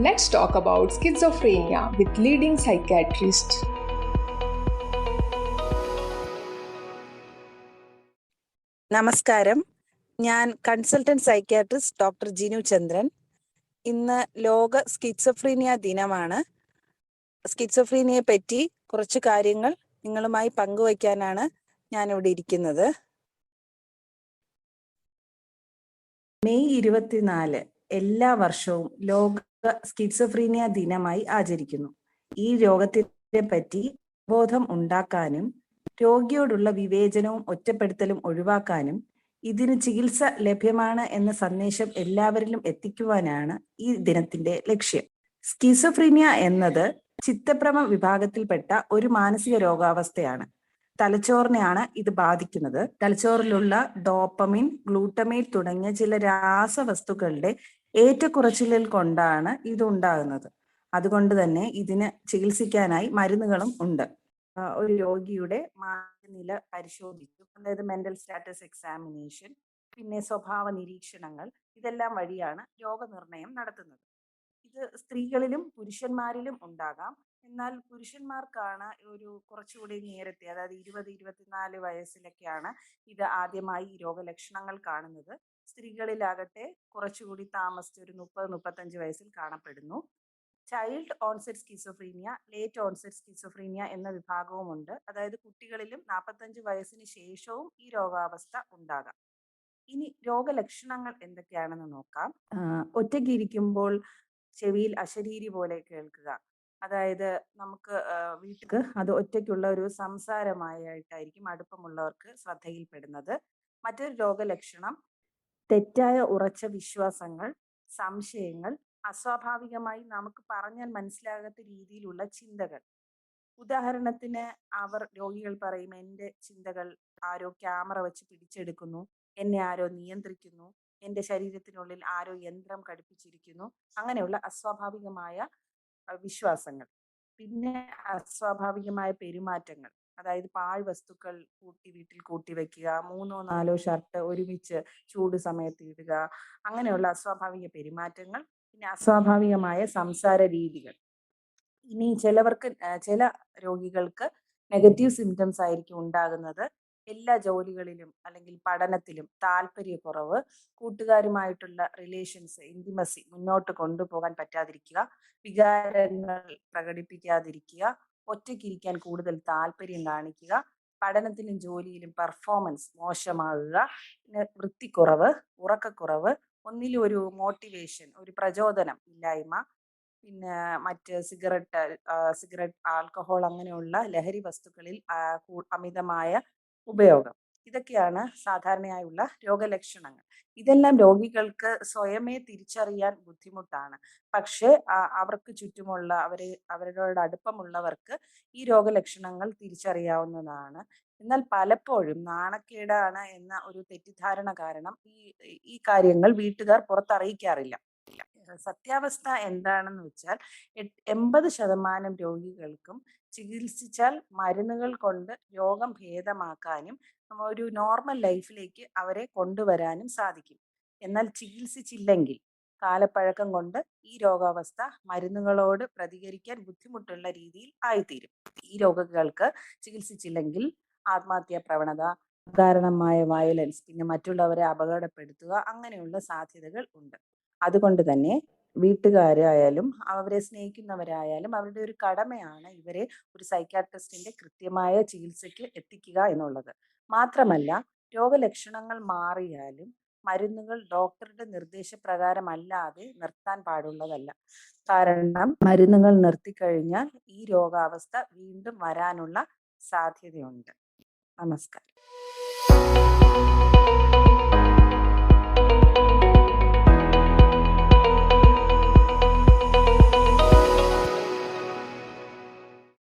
Let's talk about schizophrenia with leading psychiatrist. നമസ്കാരം. ഞാൻ consultant psychiatrist doctor Jinu ചന്ദ്രൻ. ഇന്ന് ലോക സ്കിസോഫ്രീനിയ ദിനമാണ്. സ്കിസോഫ്രീനിയയെ പറ്റി കുറച്ച് കാര്യങ്ങൾ നിങ്ങളുമായി പങ്കുവയ്ക്കാനാണ് ഞാനിവിടെ ഇരിക്കുന്നത്. മെയ് 24 എല്ലാ വർഷവും ലോക സ്കിസോഫ്രീനിയ ദിനമായി ആചരിക്കുന്നു. ഈ രോഗത്തിനെ പറ്റി ബോധം ഉണ്ടാക്കാനും രോഗിയോടുള്ള വിവേചനവും ഒറ്റപ്പെടുത്തലും ഒഴിവാക്കാനും ഇതിന് ചികിത്സ ലഭ്യമാണ് എന്ന സന്ദേശം എല്ലാവരിലും എത്തിക്കുവാനാണ് ഈ ദിനത്തിന്റെ ലക്ഷ്യം. സ്കിസോഫ്രീനിയ എന്നത് ചിത്തഭ്രമ വിഭാഗത്തിൽപ്പെട്ട ഒരു മാനസിക രോഗാവസ്ഥയാണ്. തലച്ചോറിനെയാണ് ഇത് ബാധിക്കുന്നത്. തലച്ചോറിലുള്ള ഡോപ്പമിൻ, ഗ്ലൂട്ടമേറ്റ് തുടങ്ങിയ ചില രാസവസ്തുക്കളുടെ ഏറ്റക്കുറച്ചിലിൽ കൊണ്ടാണ് ഇത് ഉണ്ടാകുന്നത്. അതുകൊണ്ട് തന്നെ ഇതിന് ചികിത്സിക്കാനായി മരുന്നുകളും ഉണ്ട്. ഒരു രോഗിയുടെ മാനസിക പരിശോധിച്ചു, അതായത് മെന്റൽ സ്റ്റാറ്റസ് എക്സാമിനേഷൻ, പിന്നെ സ്വഭാവ നിരീക്ഷണങ്ങൾ, ഇതെല്ലാം വഴിയാണ് രോഗനിർണയം നടത്തുന്നത്. ഇത് സ്ത്രീകളിലും പുരുഷന്മാരിലും ഉണ്ടാകാം. എന്നാൽ പുരുഷന്മാർക്കാണ് ഒരു കുറച്ചുകൂടി നേരത്തെ, അതായത് 20-24 വയസ്സിലൊക്കെയാണ് ഇത് ആദ്യമായി ഈ രോഗലക്ഷണങ്ങൾ കാണുന്നത്. സ്ത്രീകളിലാകട്ടെ കുറച്ചുകൂടി താമസിച്ച് ഒരു 30-35 വയസ്സിൽ കാണപ്പെടുന്നു. Child onset schizophrenia, late onset schizophrenia എന്ന വിഭാഗവുമുണ്ട്. അതായത് കുട്ടികളിലും 45 വയസ്സിന് ശേഷവും ഈ രോഗാവസ്ഥ ഉണ്ടാകാം. ഇനി രോഗലക്ഷണങ്ങൾ എന്തൊക്കെയാണെന്ന് നോക്കാം. ഒറ്റയ്ക്ക് ഇരിക്കുമ്പോൾ ചെവിയിൽ അശരീരി പോലെ കേൾക്കുക, അതായത് നമുക്ക് വീട്ടിൽ അത് ഒറ്റയ്ക്കുള്ള ഒരു സംസാരമായിട്ടായിരിക്കും അടുപ്പമുള്ളവർക്ക് ശ്രദ്ധയിൽപ്പെടുന്നത്. മറ്റൊരു രോഗലക്ഷണം തെറ്റായ ഉറച്ച വിശ്വാസങ്ങൾ, സംശയങ്ങൾ, അസ്വാഭാവികമായി നമുക്ക് പറഞ്ഞാൽ മനസ്സിലാകാത്ത രീതിയിലുള്ള ചിന്തകൾ. ഉദാഹരണത്തിന് രോഗികൾ പറയും, എൻ്റെ ചിന്തകൾ ആരോ ക്യാമറ വെച്ച് പിടിച്ചെടുക്കുന്നു, എന്നെ ആരോ നിയന്ത്രിക്കുന്നു, എൻ്റെ ശരീരത്തിനുള്ളിൽ ആരോ യന്ത്രം ഘടിപ്പിച്ചിരിക്കുന്നു, അങ്ങനെയുള്ള അസ്വാഭാവികമായ വിശ്വാസങ്ങൾ. പിന്നെ അസ്വാഭാവികമായ പെരുമാറ്റങ്ങൾ, അതായത് പാഴ്വസ്തുക്കൾ വീട്ടിൽ കൂട്ടിവെക്കുക, 3-4 ഷർട്ട് ഒരുമിച്ച് ചൂട് സമയത്ത് ഇടുക, അങ്ങനെയുള്ള അസ്വാഭാവിക പെരുമാറ്റങ്ങൾ. പിന്നെ അസ്വാഭാവികമായ സംസാര രീതികൾ. ഇനി ചില രോഗികൾക്ക് നെഗറ്റീവ് സിംറ്റംസ് ആയിരിക്കും ഉണ്ടാകുന്നത്. എല്ലാ ജോലികളിലും അല്ലെങ്കിൽ പഠനത്തിലും താല്പര്യക്കുറവ്, കൂട്ടുകാരുമായിട്ടുള്ള റിലേഷൻസ്, ഇന്റിമസി മുന്നോട്ട് കൊണ്ടുപോകാൻ പറ്റാതിരിക്കുക, വികാരങ്ങൾ പ്രകടിപ്പിക്കാതിരിക്കുക, ഒറ്റയ്ക്കിരിക്കാൻ കൂടുതൽ താല്പര്യം കാണിക്കുക, പഠനത്തിലും ജോലിയിലും പെർഫോമൻസ് മോശമാകുക, പിന്നെ വൃത്തിക്കുറവ്, ഉറക്കക്കുറവ്, ഒന്നിലും ഒരു മോട്ടിവേഷൻ, ഒരു പ്രചോദനം ഇല്ലായ്മ, പിന്നെ മറ്റ് സിഗരറ്റ്, ആൽക്കഹോൾ അങ്ങനെയുള്ള ലഹരി വസ്തുക്കളിൽ അമിതമായ ഉപയോഗം. ഇതൊക്കെയാണ് സാധാരണയായുള്ള രോഗലക്ഷണങ്ങൾ. ഇതെല്ലാം രോഗികൾക്ക് സ്വയമേ തിരിച്ചറിയാൻ ബുദ്ധിമുട്ടാണ്. പക്ഷേ അവർക്ക് ചുറ്റുമുള്ള അവരോട് അടുപ്പമുള്ളവർക്ക് ഈ രോഗലക്ഷണങ്ങൾ തിരിച്ചറിയാവുന്നതാണ്. എന്നാൽ പലപ്പോഴും നാണക്കേടാണ് എന്ന ഒരു തെറ്റിദ്ധാരണ കാരണം ഈ കാര്യങ്ങൾ വീട്ടുകാർ പുറത്തറിയിക്കാറില്ല. സത്യാവസ്ഥ എന്താണെന്ന് വെച്ചാൽ 80% രോഗികൾക്കും ചികിത്സിച്ചാൽ മരുന്നുകൾ കൊണ്ട് രോഗം ഭേദമാക്കാനും ഒരു നോർമൽ ലൈഫിലേക്ക് അവരെ കൊണ്ടുവരാനും സാധിക്കും. എന്നാൽ ചികിത്സിച്ചില്ലെങ്കിൽ കാലപ്പഴക്കം കൊണ്ട് ഈ രോഗാവസ്ഥ മരുന്നുകളോട് പ്രതികരിക്കാൻ ബുദ്ധിമുട്ടുള്ള രീതിയിൽ ആയിത്തീരും. ഈ രോഗികൾക്ക് ചികിത്സിച്ചില്ലെങ്കിൽ ആത്മഹത്യാ പ്രവണത, അകാരണമായ വയലൻസ്, പിന്നെ മറ്റുള്ളവരെ അപകടപ്പെടുത്തുക, അങ്ങനെയുള്ള സാധ്യതകൾ ഉണ്ട്. അതുകൊണ്ട് തന്നെ വീട്ടുകാരായാലും അവരെ സ്നേഹിക്കുന്നവരായാലും അവരുടെ ഒരു കടമയാണ് ഇവരെ ഒരു സൈക്യാട്രിസ്റ്റിന്റെ കൃത്യമായ ചികിത്സയ്ക്ക് എത്തിക്കുക എന്നുള്ളത്. മാത്രമല്ല, രോഗലക്ഷണങ്ങൾ മാറിയാലും മരുന്നുകൾ ഡോക്ടറുടെ നിർദ്ദേശപ്രകാരമല്ലാതെ നിർത്താൻ പാടുള്ളതല്ല. കാരണം മരുന്നുകൾ നിർത്തിക്കഴിഞ്ഞാൽ ഈ രോഗാവസ്ഥ വീണ്ടും വരാനുള്ള സാധ്യതയുണ്ട്. നമസ്കാരം.